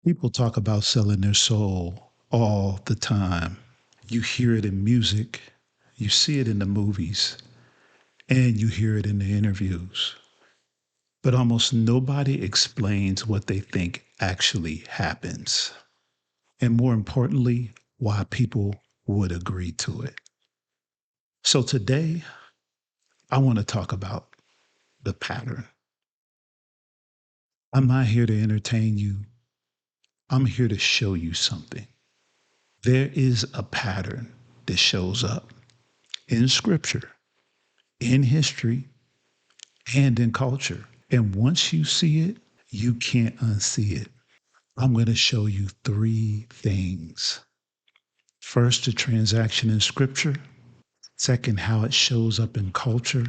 People talk about selling their soul all the time. You hear it in music, you see it in the movies, and you hear it in the interviews. But almost nobody explains what they think actually happens. And more importantly, why people would agree to it. So today, I want to talk about the pattern. I'm not here to entertain you, I'm here to show you something. There is a pattern that shows up in scripture, in history, and in culture. And once you see it, you can't unsee it. I'm going to show you three things. First, the transaction in scripture. Second, how it shows up in culture.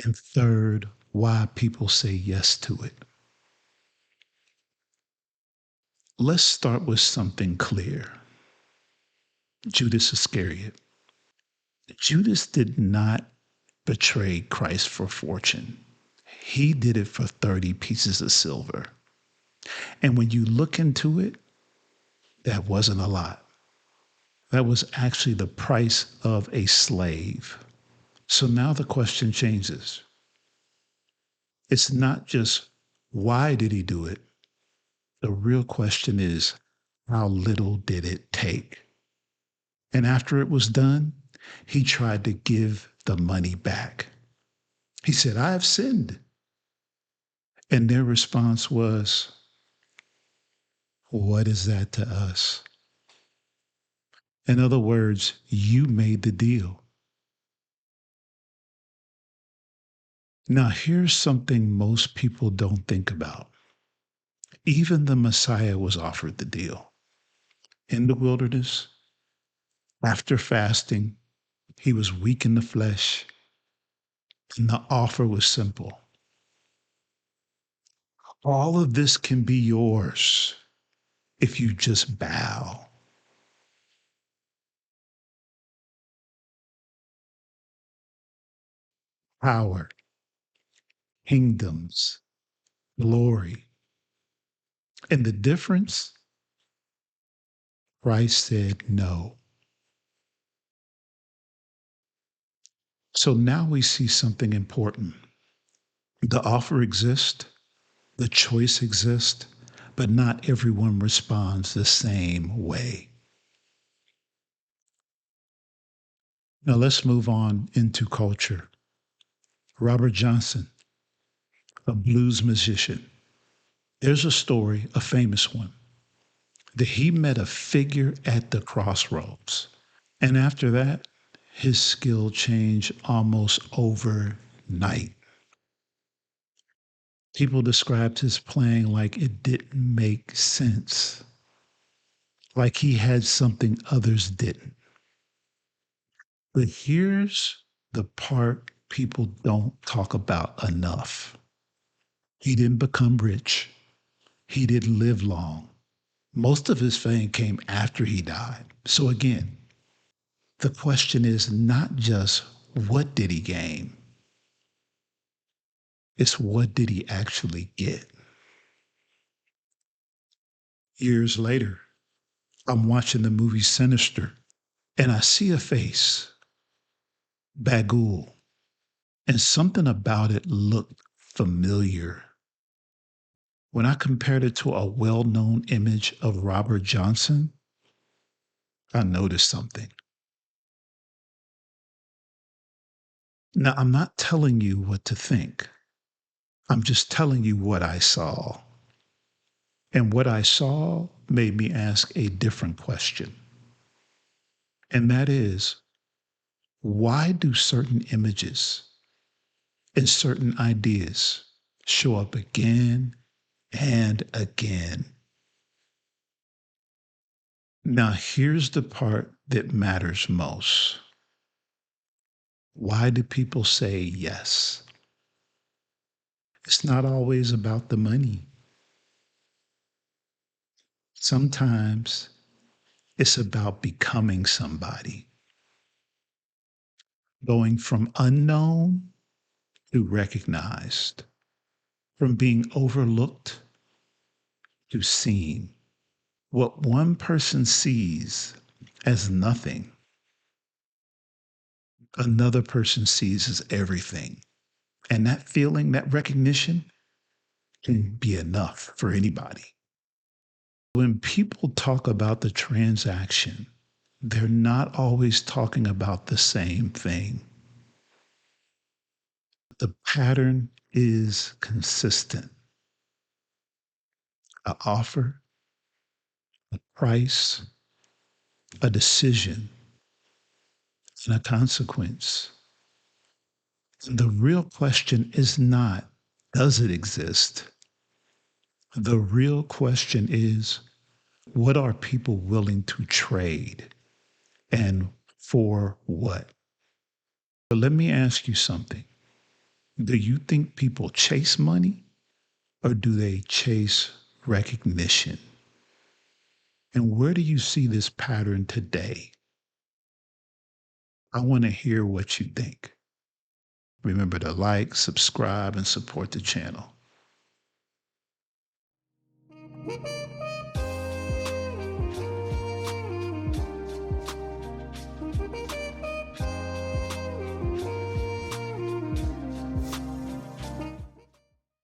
And third, why people say yes to it. Let's start with something clear. Judas Iscariot. Judas did not betray Christ for fortune. He did it for 30 pieces of silver. And when you look into it, that wasn't a lot. That was actually the price of a slave. So now the question changes. It's not just why did he do it? The real question is how little did it take? And after it was done, he tried to give the money back. He said, I have sinned. And their response was, what is that to us? In other words, you made the deal. Now, here's something most people don't think about. Even the Messiah was offered the deal. In the wilderness, after fasting, he was weak in the flesh, and the offer was simple. All of this can be yours if you just bow. Power, kingdoms, glory. And the difference, Christ said no. So now we see something important. The offer exists, the choice exists, but not everyone responds the same way. Now let's move on into culture. Robert Johnson, a blues musician. There's a story, a famous one, that he met a figure at the crossroads. And after that, his skill changed almost overnight. People described his playing like it didn't make sense, like he had something others didn't. But here's the part people don't talk about enough. He didn't become rich. He didn't live long. Most of his fame came after he died. So again, the question is not just what did he gain? It's what did he actually get? Years later, I'm watching the movie Sinister and I see a face, Bagul, and something about it looked familiar. When I compared it to a well known image of Robert Johnson, I noticed something. Now, I'm not telling you what to think, I'm just telling you what I saw. And what I saw made me ask a different question. And that is, why do certain images and certain ideas show up again and again? Now, here's the part that matters most. Why do people say yes? It's not always about the money. Sometimes it's about becoming somebody, going from unknown to recognized, from being overlooked to seeing what one person sees as nothing, another person sees as everything. And that feeling, that recognition can be enough for anybody. When people talk about the transaction, they're not always talking about the same thing. The pattern is consistent: a offer, a price, a decision, and a consequence. The real question is not, does it exist? The real question is, what are people willing to trade and for what? But let me ask you something. Do you think people chase money or do they chase recognition? And where do you see this pattern today? I want to hear what you think. Remember to like, subscribe, and support the channel.